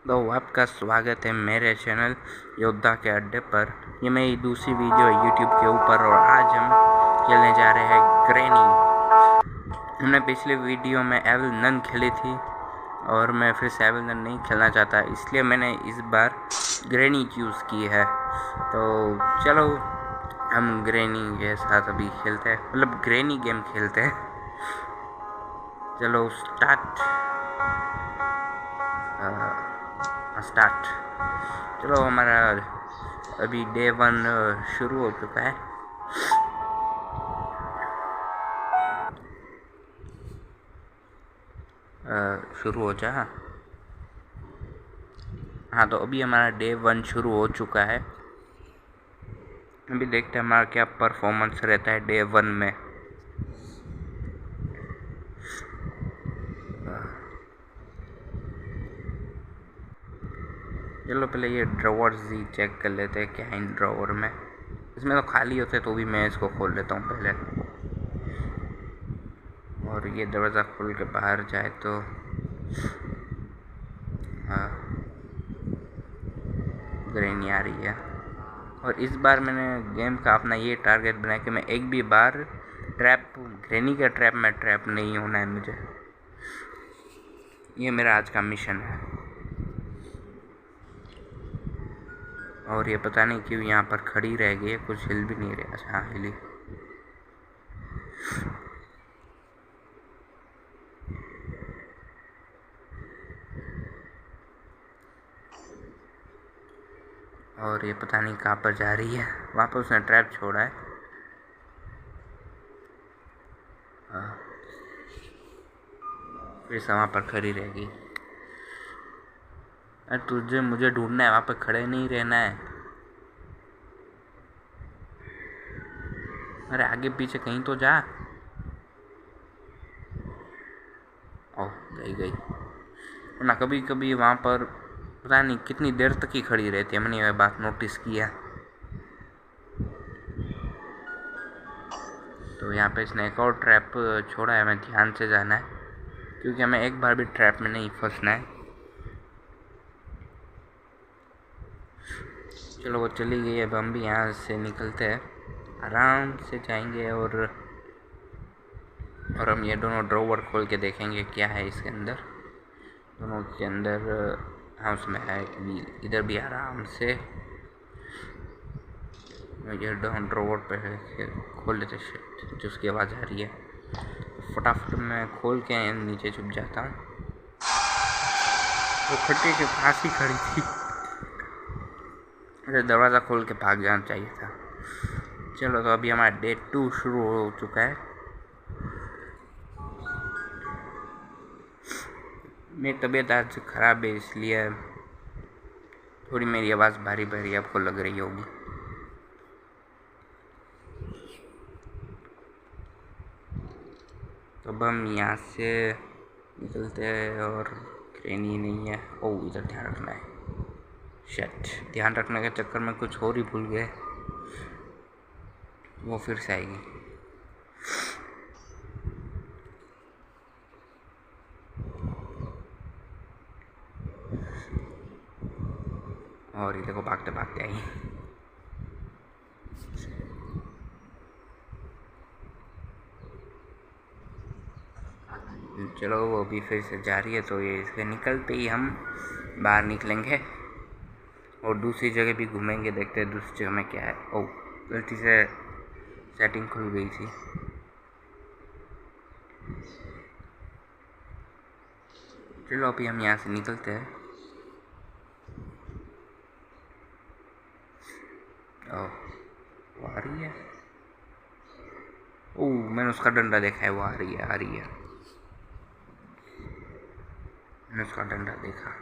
तो आपका स्वागत है मेरे चैनल योद्धा के अड्डे पर। ये मेरी दूसरी वीडियो है यूट्यूब के ऊपर और आज हम खेलने जा रहे हैं ग्रैनी। हमने पिछले वीडियो में एविल नन खेली थी और मैं फिर से एविल नन नहीं खेलना चाहता, इसलिए मैंने इस बार ग्रैनी चूज़ की है। तो चलो हम ग्रैनी के साथ अभी खेलते हैं, मतलब ग्रैनी गेम खेलते हैं। चलो स्टार्ट। चलो हमारा अभी डे 1 शुरू हो चुका है। शुरू हो जा। हाँ, तो अभी हमारा डे 1 शुरू हो चुका है। अभी देखते हैं हमारा क्या परफॉर्मेंस रहता है डे 1 में। चलो पहले ये ड्रॉवर्स ही चेक कर लेते हैं क्या है इन ड्रॉवर में। इसमें तो खाली होते तो भी मैं इसको खोल लेता हूँ पहले। और ये दरवाज़ा खोल के बाहर जाए तो ग्रैनी आ रही है। और इस बार मैंने गेम का अपना ये टारगेट बनाया कि मैं एक भी बार ग्रैनी के ट्रैप में ट्रैप नहीं होना है मुझे। ये मेरा आज का मिशन है। और ये पता नहीं क्यों यहाँ पर खड़ी रह गई है, कुछ हिल भी नहीं रहा। अच्छा हाँ, हिली। और ये पता नहीं कहाँ पर जा रही है। वहाँ पर उसने ट्रैप छोड़ा है। फिर से वहाँ पर खड़ी रह गई। अरे तुझे मुझे ढूंढना है, वहाँ पर खड़े नहीं रहना है। अरे आगे पीछे कहीं तो जा। ओह गई। ना कभी कभी वहाँ पर पता नहीं कितनी देर तक ही खड़ी रहती है। मैंने यह बात नोटिस किया। तो यहाँ पे इसने एक और ट्रैप छोड़ा है, हमें ध्यान से जाना है क्योंकि हमें एक बार भी ट्रैप में नहीं फंसना है। चलो वो चली गई, अब हम भी यहाँ से निकलते हैं, आराम से जाएंगे और हम ये दोनों ड्रॉवर खोल के देखेंगे क्या है इसके अंदर। दोनों के अंदर हाँ उसमें है व्हील। इधर भी आराम से ये ड्रॉवर पे खोल लेते शिट जो उसकी आवाज़ आ रही है। फटाफट मैं खोल के नीचे छुप जाता हूँ। वो खट्टे के पास ही खड़ी थी। अरे दरवाज़ा खोल के भाग जाना चाहिए था। चलो तो अभी हमारा डे 2 शुरू हो चुका है। मेरी तबीयत आज ख़राब है इसलिए थोड़ी मेरी आवाज़ भारी भारी आपको लग रही होगी। तो अब हम यहाँ से निकलते हैं और ग्रैनी नहीं है। ओह इधर ध्यान रखना है। शिट, ध्यान रखने के चक्कर में कुछ और ही भूल गए। वो फिर से आएगी। और ये देखो भागते भागते आई। चलो वो भी फिर से जा रही है, तो ये इसके निकलते ही हम बाहर निकलेंगे और दूसरी जगह भी घूमेंगे, देखते हैं दूसरी जगह में क्या है। ओह गलती से सेटिंग खुल गई थी। चलो अभी हम यहाँ से निकलते हैं। ओह वो आ रही है। ओह मैंने उसका डंडा देखा है, वो आ रही है। मैंने उसका डंडा देखा।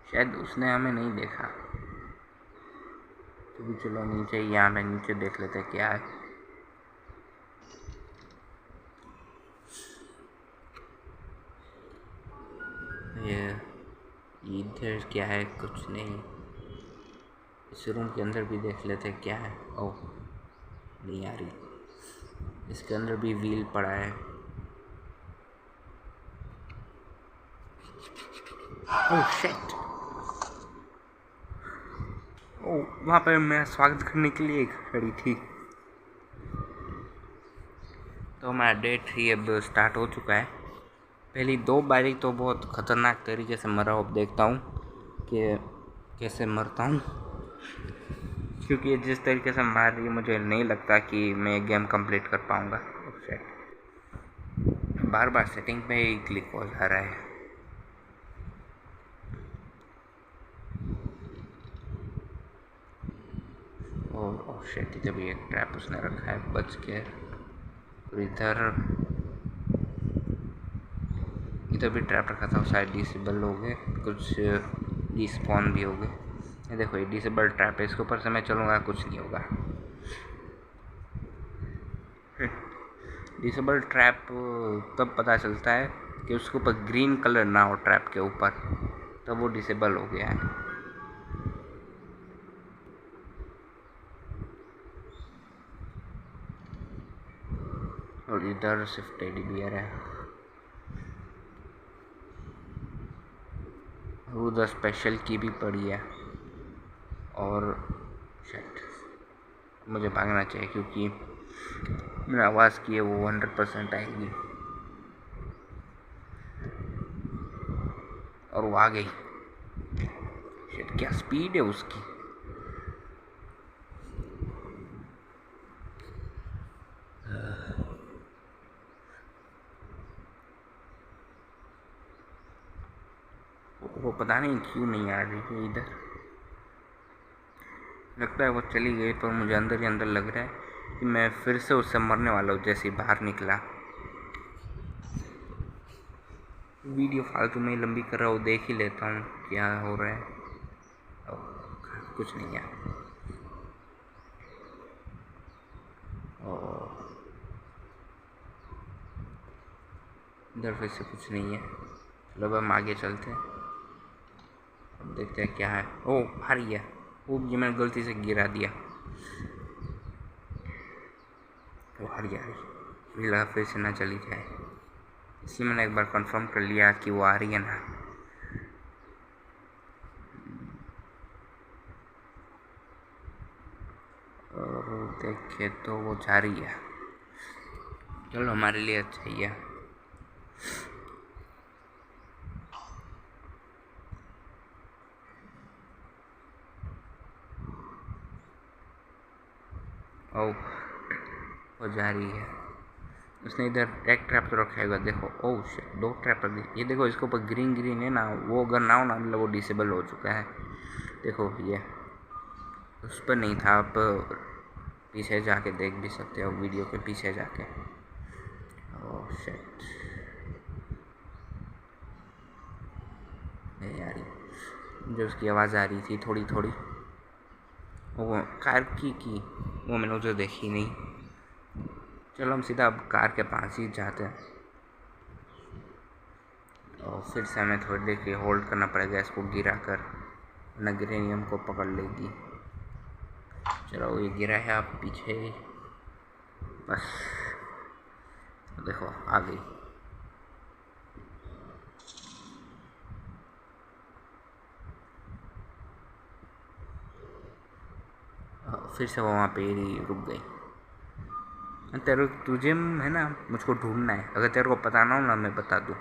शायद उसने हमें नहीं देखा। तो भी चलो नीचे, यहाँ पे नीचे देख लेते हैं क्या है। ये इधर क्या है, कुछ नहीं। इस रूम के अंदर भी देख लेते हैं क्या है। ओह नहीं आ रही। इसके अंदर भी व्हील पड़ा है। Oh shit. ओह, वहाँ पर मेरा स्वागत करने के लिए खड़ी थी। तो हमारा डे 3 अब स्टार्ट हो चुका है। पहली 2 बारी तो बहुत ख़तरनाक तरीके से मरा। अब देखता हूँ कि कैसे मरता हूँ, क्योंकि जिस तरीके से मार रही है मुझे नहीं लगता कि मैं गेम कंप्लीट कर पाऊँगा। बार बार सेटिंग पे ही क्लिक हो जा रहा है। और शिट, इधर भी एक ट्रैप उसने रखा है, बच के। इधर भी ट्रैप रखा था, शायद डिसेबल हो गए, कुछ डिस्पॉन भी हो गए। ये देखो, ये डिसेबल ट्रैप है, इसके ऊपर से मैं चलूँगा कुछ नहीं होगा। डिसेबल ट्रैप तब पता चलता है कि उसके ऊपर ग्रीन कलर ना हो ट्रैप के ऊपर, तब वो डिसेबल हो गया है। और इधर सिर्फ टेडी बियर है। उधर स्पेशल की भी पड़ी है। और शिट, मुझे भागना चाहिए क्योंकि मैंने आवाज़ की है वो 100% आएगी। और वो आ गई। शिट, क्या स्पीड है उसकी। वो पता नहीं क्यों नहीं आ रही है इधर। लगता है वो चली गई, पर मुझे अंदर ही अंदर लग रहा है कि मैं फिर से उससे मरने वाला हूँ जैसे ही बाहर निकला। वीडियो फालतू में लंबी कर रहा हूँ, देख ही लेता हूँ क्या हो रहा है। कुछ नहीं है। इधर फिर से कुछ नहीं है। चलो अब हम आगे चलते हैं, अब देखते हैं क्या है। ओह, आ रही है। वो ये मैंने गलती से गिरा दिया। वो आ रही मुझे लगा फिर से ना चली जाए, इसलिए मैंने एक बार कंफर्म कर लिया कि वो आ रही है ना। और देखे तो वो जा रही है। चलो, हमारे लिए अच्छा ही है। ओह, वो जा रही है। उसने इधर एक ट्रैप तो रखा है, देखो। ओह शिट, 2 ट्रैप रख दी। ये देखो, इसके ऊपर ग्रीन ग्रीन है ना, वो अगर ना हो ना, मतलब वो डिसेबल हो चुका है। देखो, ये उस पर नहीं था। आप पीछे जाके देख भी सकते हो, वीडियो के पीछे जाके। ओह शिट यार, जो उसकी आवाज़ आ रही थी थोड़ी थोड़ी, वो कार की वो मैंने उसे देखी नहीं। चलो, हम सीधा अब कार के पास ही जाते हैं। और फिर से हमें थोड़ी देर के होल्ड करना पड़ेगा इसको गिरा कर, वरना ग्रेनियम को पकड़ लेगी। चलो, ये गिरा है, आप पीछे बस। देखो, आ गई। फिर से वो वहाँ पे ही रुक गई। तुझे है ना, मुझको ढूंढना है। अगर तेरे को पता ना हो ना, मैं बता दूँ।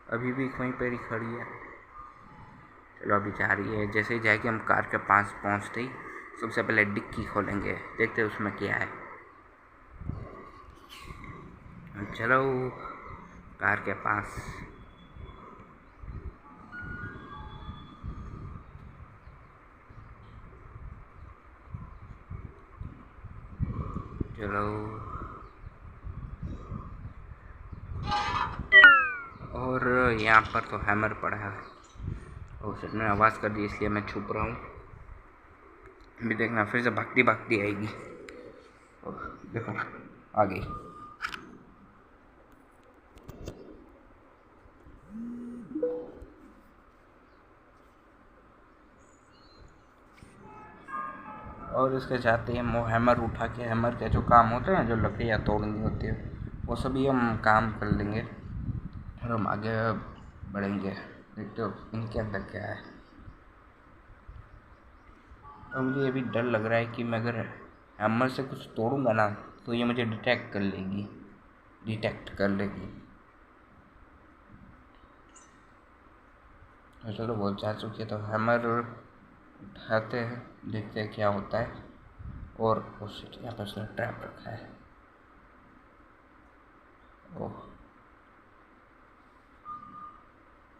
अभी भी वहीं पर ही खड़ी है। चलो, अभी जा रही है। जैसे ही जाएगी, हम कार के पास पहुँचते ही सबसे पहले डिक्की खोलेंगे, देखते हैं उसमें क्या है। चलो, कार के पास। चलो, और यहाँ पर तो हैमर पड़ा है। और सर ने आवाज़ कर दी, इसलिए मैं छुप रहा हूँ। अभी देखना, फिर से भागती भागती आएगी। और देखो, आ गई। और इसके जाते ही वो हैमर उठा के, हैमर के जो काम होते हैं, जो लकड़ियाँ तोड़नी होती है, वो सभी हम काम कर लेंगे और हम आगे बढ़ेंगे। देखते हो इनके अंदर क्या है। और मुझे ये भी डर लग रहा है कि मैं अगर हैमर से कुछ तोड़ूंगा ना तो ये मुझे डिटेक्ट कर लेगी। चलो बहुत जा चुकी है तो हैमर उठाते हैं, देखते हैं क्या होता है। और यहाँ पर उसने ट्रैप रखा है। ओह,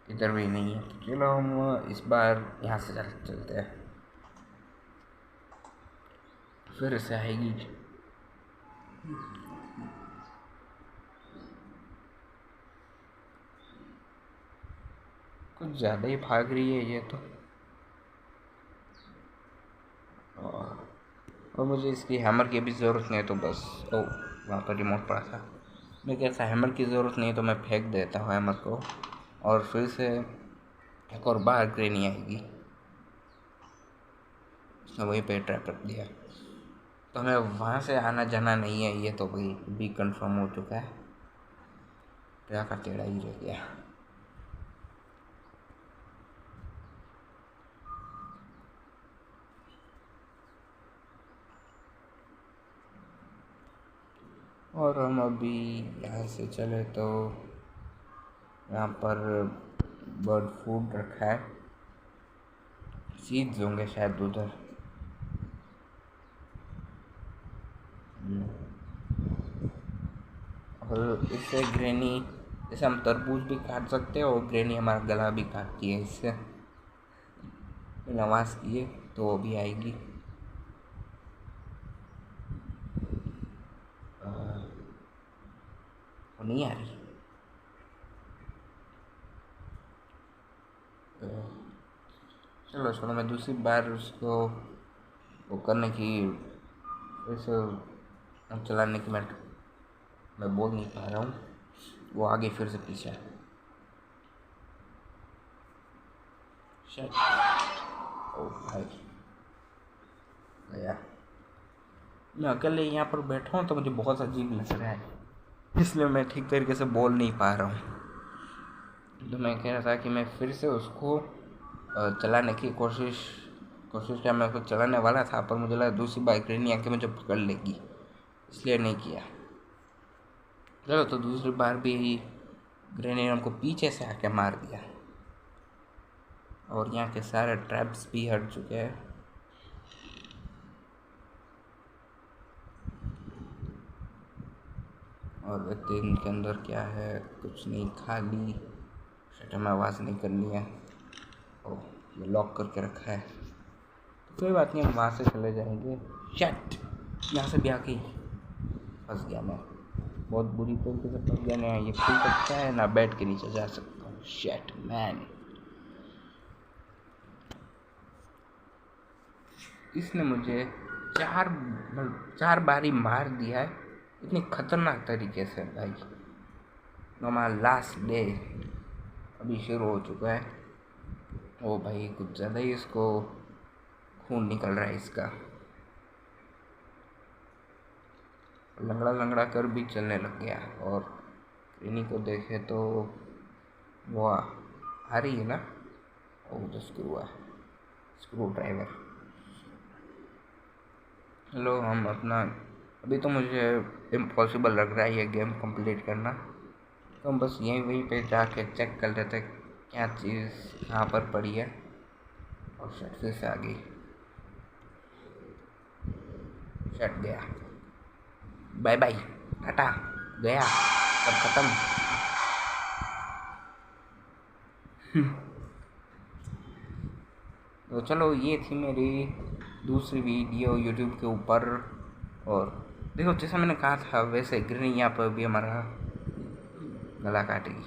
इधर भी नहीं है। चलो हम इस बार यहाँ से चलते हैं, फिर से आएगी। कुछ ज़्यादा ही भाग रही है ये तो। और मुझे इसकी हैमर की भी ज़रूरत नहीं है तो बस। ओ, वहाँ पर रिमोट पड़ा था। मैं कैसा हैमर की ज़रूरत नहीं है तो मैं फेंक देता हूँ हैमर को, और फिर से एक और बाहर ग्रेनी आएगी। उसने वहीं पे ट्रैप रख दिया तो हमें वहाँ से आना जाना नहीं है। ये तो भाई भी कंफर्म हो चुका है। क्या का टेढ़ा ही रह गया। और हम अभी यहाँ से चले तो यहाँ पर बर्ड फूड रखा है, सीड्स होंगे शायद उधर। और इससे ग्रेनी, जैसे हम तरबूज भी काट सकते हैं और ग्रेनी हमारा गला भी काटती है इससे। आवाज़ किए तो वो भी आएगी। वो नहीं आ रही। चलो छोड़ो, मैं दूसरी बार उसको वो करने की, फिर चलाने की मैं बोल नहीं पा रहा हूँ। वो आगे फिर से पीछे है। ओ भाई गया। मैं अकेले यहाँ पर बैठा हूँ तो मुझे बहुत अजीब लग रहा है, इसलिए मैं ठीक तरीके से बोल नहीं पा रहा हूँ। तो मैं कह रहा था कि मैं फिर से उसको चलाने की कोशिश किया। मैं उसको चलाने वाला था पर मुझे लगा दूसरी बाइक नहीं आके मुझे पकड़ लेगी, इसलिए नहीं किया। चलो तो दूसरी बार भी ग्रेनेड हमको पीछे से आके मार दिया और यहाँ के सारे ट्रैप्स भी हट चुके हैं। और देखते इनके अंदर क्या है। कुछ नहीं, खाली। शट, हमें आवाज़ नहीं करनी है। ओह, ये लॉक करके रखा है तो कोई बात नहीं, हम वहाँ से चले जाएंगे। शट, यहाँ से भी आके फंस गया मैं। बहुत बुरी तरीके से फंस गया। ना ये खुल सकता है ना बैठ के नीचे जा सकता हूँ। शट मैन, इसने मुझे चार बारी मार दिया है इतनी खतरनाक तरीके से भाई। हमारा लास्ट डे अभी शुरू हो चुका है। ओ भाई, कुछ ज़्यादा ही इसको खून निकल रहा है इसका। लंगड़ा लंगड़ा कर भी चलने लग गया। और इन्हीं को देखे तो वो आ रही है ना, ओ जो स्क्रू ड्राइवर। हेलो, हम अपना, अभी तो मुझे इम्पॉसिबल लग रहा है ये गेम कंप्लीट करना, तो हम बस वहीं पे जाके चेक कर लेते क्या चीज़ कहाँ पर पड़ी है। और शट, फिर से आ गई। शट गया। बाय बाय, टाटा, गया, सब खत्म। तो चलो, ये थी मेरी दूसरी वीडियो यूट्यूब के ऊपर। और देखो, जैसा मैंने कहा था वैसे ग्रीन यहाँ पर भी हमारा गला काटेगी।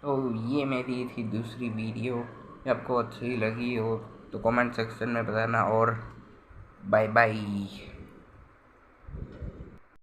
तो ये मेरी थी दूसरी वीडियो। आपको अच्छी लगी हो तो कमेंट सेक्शन में बताना। और बाय बाय।